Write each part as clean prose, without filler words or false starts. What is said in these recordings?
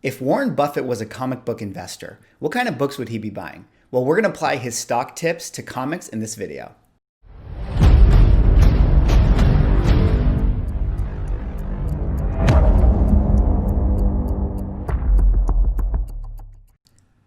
If Warren Buffett was a comic book investor, what kind of books would he be buying? Well, we're going to apply his stock tips to comics in this video.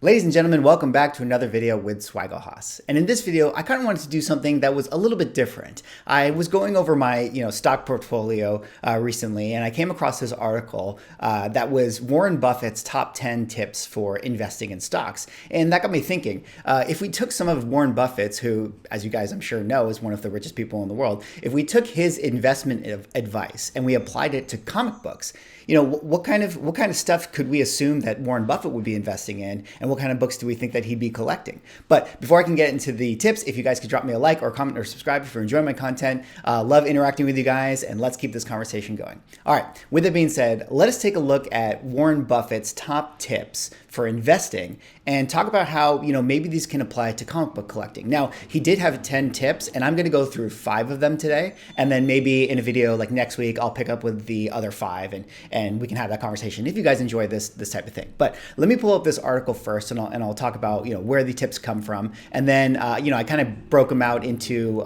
Ladies and gentlemen, welcome back to another video with Swaggle. And in this video, I kind of wanted to do something that was a little bit different. I was going over my stock portfolio recently, and I came across this article that was Warren Buffett's top 10 tips for investing in stocks. And that got me thinking, if we took some of Warren Buffett's, who, as you guys I'm sure know, is one of the richest people in the world, if we took his investment advice and we applied it to comic books, what kind of stuff could we assume that Warren Buffett would be investing in, and what kind of books do we think that he'd be collecting? But before I can get into the tips, if you guys could drop me a like or a comment or subscribe if you're enjoying my content. Love interacting with you guys, and let's keep this conversation going. All right, with that being said, let us take a look at Warren Buffett's top tips for investing and talk about how, maybe these can apply to comic book collecting. Now, he did have 10 tips, and I'm going to go through 5 of them today, and then maybe in a video like next week, I'll pick up with the other 5 and we can have that conversation if you guys enjoy this type of thing. But let me pull up this article first, and I'll talk about where the tips come from, and then I kind of broke them out into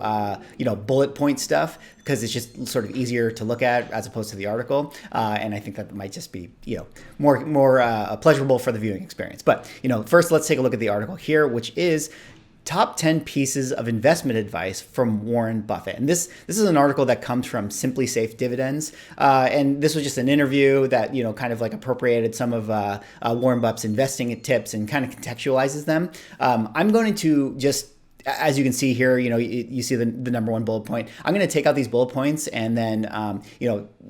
bullet point stuff because it's just sort of easier to look at as opposed to the article, and I think that might just be more pleasurable for the viewing experience. But first, let's take a look at the article here, which is Top 10 Pieces of Investment Advice from Warren Buffett. And this is an article that comes from Simply Safe Dividends. And this was just an interview that, kind of like appropriated some of Warren Buffett's investing tips and kind of contextualizes them. I'm going to just, as you can see here, you see the number 1 bullet point. I'm going to take out these bullet points and then,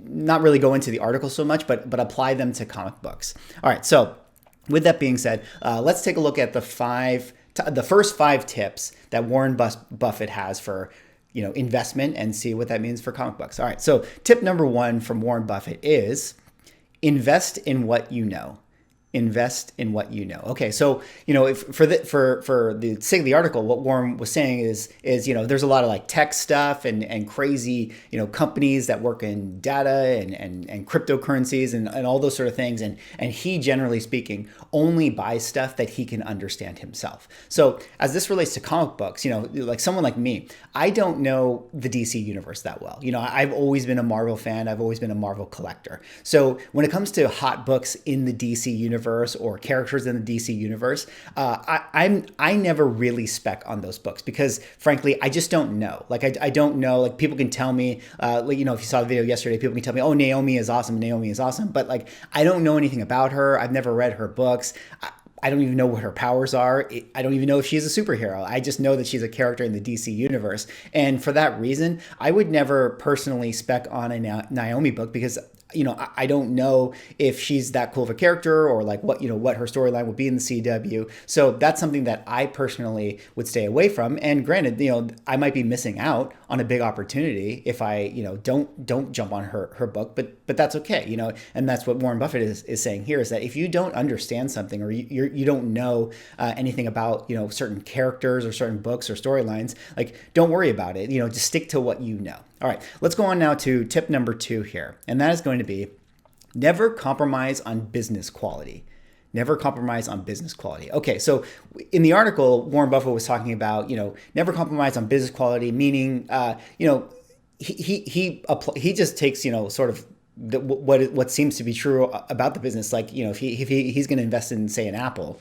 not really go into the article so much, but apply them to comic books. All right. So with that being said, let's take a look at the first 5 tips that Warren Buffett has for investment and see what that means for comic books. All right, so tip number 1 from Warren Buffett is invest in what you know. Invest in what you know. Okay, so if for the sake of the article, what Warren was saying is there's a lot of like tech stuff and crazy companies that work in data and cryptocurrencies and all those sort of things, and he, generally speaking, only buys stuff that he can understand himself. So as this relates to comic books, like someone like me, I don't know the DC universe that well. I've always been a Marvel fan. I've always been a Marvel collector. So when it comes to hot books in the DC universe or characters in the DC universe, I never really spec on those books because, frankly, I just don't know. Like I don't know. Like people can tell me, if you saw the video yesterday, people can tell me, oh, Naomi is awesome. Naomi is awesome. But like I don't know anything about her. I've never read her books. I don't even know what her powers are. I don't even know if she's a superhero. I just know that she's a character in the DC universe. And for that reason, I would never personally spec on a Naomi book because I don't know if she's that cool of a character or like what her storyline would be in the CW. So that's something that I personally would stay away from. And granted, I might be missing out on a big opportunity if I, don't jump on her book, but that's okay, and that's what Warren Buffett is saying here, is that if you don't understand something or you don't know anything about, certain characters or certain books or storylines, like don't worry about it, just stick to what you know. All right, let's go on now to tip number 2 here. And that is going to be never compromise on business quality. Never compromise on business quality. Okay, so in the article, Warren Buffett was talking about, never compromise on business quality, meaning, he just takes, sort of what seems to be true about the business. Like, if he's going to invest in, say, an Apple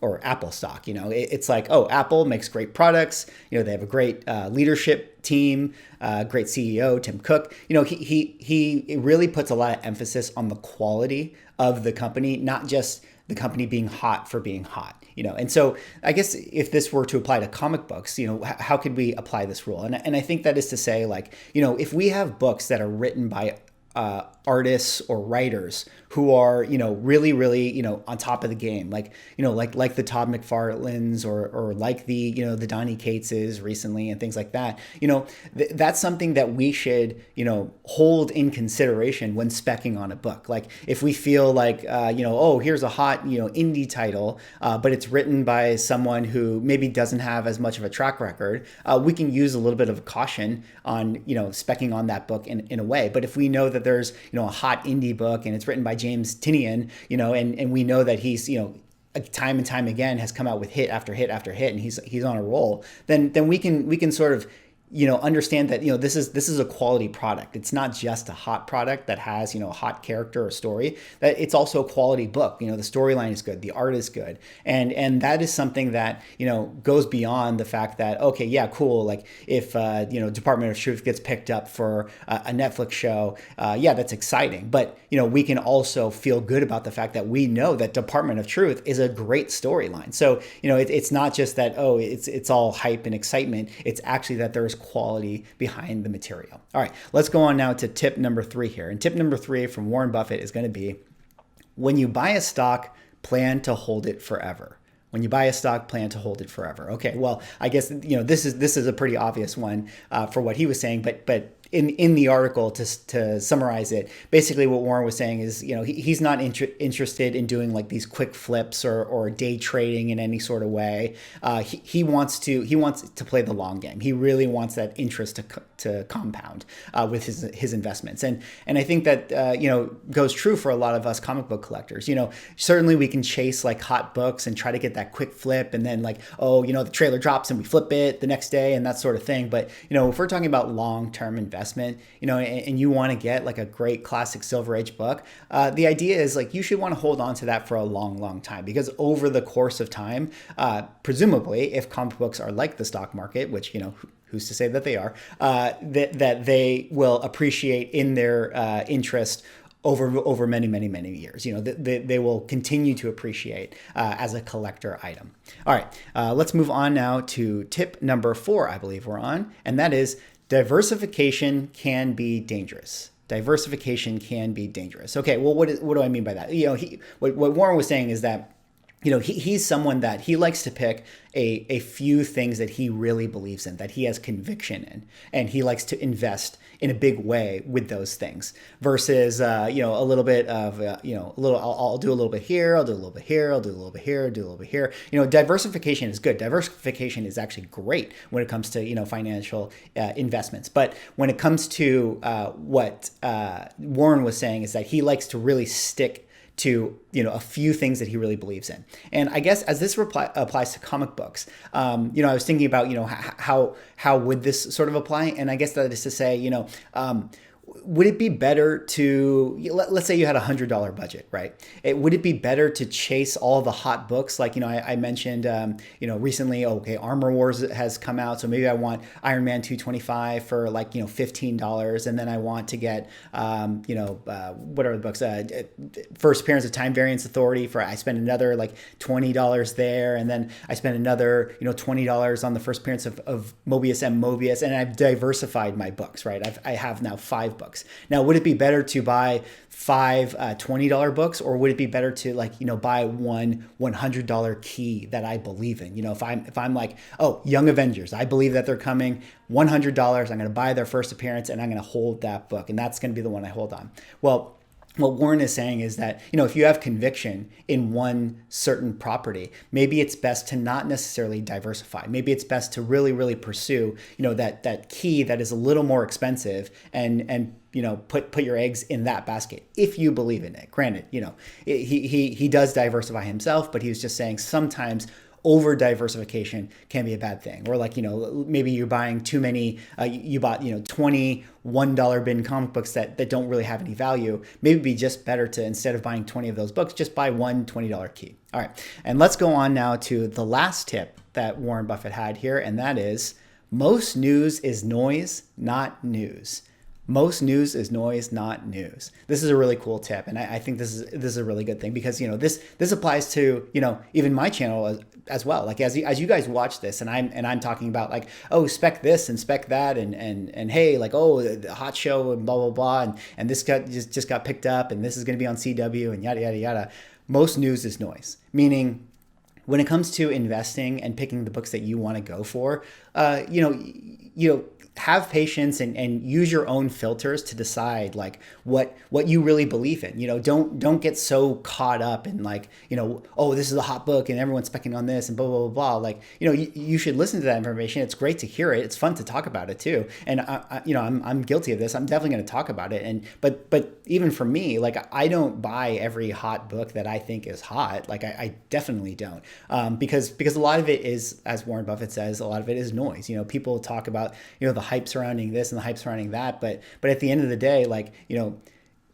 or Apple stock, it's like, oh, Apple makes great products. They have a great leadership team, great CEO, Tim Cook. He really puts a lot of emphasis on the quality of the company, not just the company being hot for being hot. And so I guess if this were to apply to comic books, how could we apply this rule? And I think that is to say, like, if we have books that are written by artists or writers who are, really, really, on top of the game, like the Todd McFarlanes or like the Donny Cateses recently and things like that, that's something that we should, hold in consideration when speccing on a book. Like if we feel like, oh, here's a hot, indie title, but it's written by someone who maybe doesn't have as much of a track record, we can use a little bit of caution on, speccing on that book in a way. But if we know that there's, a hot indie book and it's written by James Tinian, and we know that he's, time and time again has come out with hit after hit after hit, and he's on a roll, then we can sort of understand that this is a quality product. It's not just a hot product that has a hot character or story. That it's also a quality book. The storyline is good, the art is good, and that is something that goes beyond the fact that, okay, yeah, cool, like if Department of Truth gets picked up for a Netflix show, yeah, that's exciting. But we can also feel good about the fact that we know that Department of Truth is a great storyline. So it's not just that, oh, it's all hype and excitement. It's actually that there's quality behind the material. All right, let's go on now to tip number 3 here. And tip number 3 from Warren Buffett is going to be, when you buy a stock, plan to hold it forever. When you buy a stock, plan to hold it forever. Okay, well, I guess this is a pretty obvious one for what he was saying, but in the article, to summarize it, basically what Warren was saying is, he's not interested in doing like these quick flips or day trading in any sort of way. He wants to play the long game. He really wants that interest to compound with his investments, and I think that goes true for a lot of us comic book collectors. Certainly we can chase like hot books and try to get that quick flip, and then like, the trailer drops and we flip it the next day and that sort of thing. But if we're talking about long-term investment, and you want to get like a great classic Silver Age book, the idea is like you should want to hold on to that for a long time, because over the course of time, presumably, if comic books are like the stock market, which who's to say that they are, that they will appreciate in their interest over many years. They will continue to appreciate as a collector item. All right, let's move on now to tip number 4, I believe we're on, and that is diversification can be dangerous. Diversification can be dangerous. Okay, well, what do I mean by that? What Warren was saying is that he's someone that he likes to pick a few things that he really believes in, that he has conviction in, and he likes to invest in a big way with those things versus, a little bit of, I'll do a little bit here, I'll do a little bit here, I'll do a little bit here, do a little bit here. Diversification is good. Diversification is actually great when it comes to, financial investments. But when it comes to what Warren was saying is that he likes to really stick to a few things that he really believes in. And I guess as this applies to comic books, I was thinking about how would this sort of apply, and I guess that is to say, would it be better to, let's say you had $100 budget, right? Would it be better to chase all the hot books? Like, I mentioned, recently, okay, Armor Wars has come out. So maybe I want Iron Man 225 for like, $15. And then I want to get, what are the books? First Appearance of Time Variance Authority I spend another like $20 there. And then I spend another, $20 on the first appearance of Mobius and Mobius. And I've diversified my books, right? I have now 5 books. Now, would it be better to buy 5 $20 books, or would it be better to buy one $100 key that I believe in? If I'm like, oh, Young Avengers, I believe that they're coming, $100, I'm going to buy their first appearance and I'm going to hold that book, and that's going to be the one I hold on. Well, what Warren is saying is that, if you have conviction in one certain property, maybe it's best to not necessarily diversify. Maybe it's best to really pursue, that key that is a little more expensive and put your eggs in that basket if you believe in it. Granted, he does diversify himself, but he was just saying sometimes over diversification can be a bad thing. Or like, maybe you're buying too many, you bought, 20 $1 bin comic books that don't really have any value. Maybe it'd be just better to, instead of buying 20 of those books, just buy one $20 key. All right. And let's go on now to the last tip that Warren Buffett had here. And that is, most news is noise, not news. Most news is noise, not news. This is a really cool tip, and I think this is a really good thing because this applies to even my channel as well. Like as you guys watch this, and I'm talking about like, oh, spec this and spec that, and hey, like, oh, the hot show and blah blah blah, and this just got picked up, and this is going to be on CW and yada yada yada. Most news is noise, meaning when it comes to investing and picking the books that you want to go for, have patience and use your own filters to decide like what you really believe in. Don't get so caught up in like, oh, this is a hot book and everyone's specking on this and blah, blah, blah, blah. Like, you should listen to that information. It's great to hear it. It's fun to talk about it too. And I'm guilty of this. I'm definitely going to talk about it. But even for me, like I don't buy every hot book that I think is hot. Like I definitely don't. Because a lot of it is, as Warren Buffett says, a lot of it is noise. People talk about, the hype surrounding this and the hype surrounding that. But at the end of the day, like,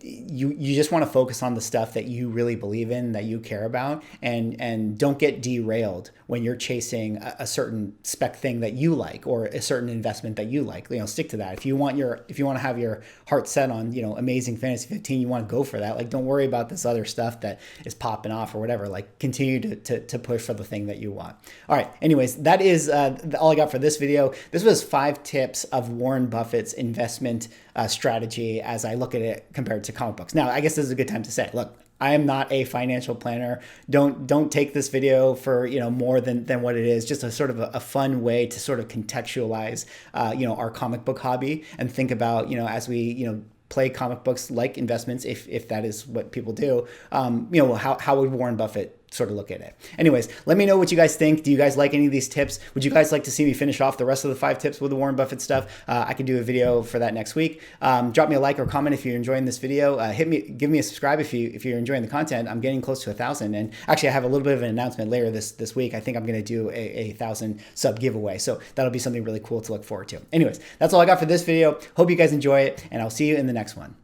you just want to focus on the stuff that you really believe in, that you care about, and don't get derailed when you're chasing a certain spec thing that you like or a certain investment that you like. Stick to that. If you want to have your heart set on, amazing fantasy 15, you want to go for that. Like, don't worry about this other stuff that is popping off or whatever. Like, continue to push for the thing that you want. All right. Anyways, that is all I got for this video. This was 5 tips of Warren Buffett's investment strategy as I look at it compared to comic books. Now, I guess this is a good time to say, look, I am not a financial planner. Don't take this video for more than what it is. Just a sort of a fun way to sort of contextualize our comic book hobby and think about as we play comic books like investments, if that is what people do. How would Warren Buffett sort of look at it? Anyways, let me know what you guys think. Do you guys like any of these tips? Would you guys like to see me finish off the rest of the 5 tips with the Warren Buffett stuff? I can do a video for that next week. Drop me a like or comment if you're enjoying this video. Give me a subscribe if you're enjoying the content. I'm getting close to 1,000, and actually I have a little bit of an announcement later this week. I think I'm going to do a 1,000 sub giveaway, so that'll be something really cool to look forward to. Anyways, that's all I got for this video. Hope you guys enjoy it, and I'll see you in the next one.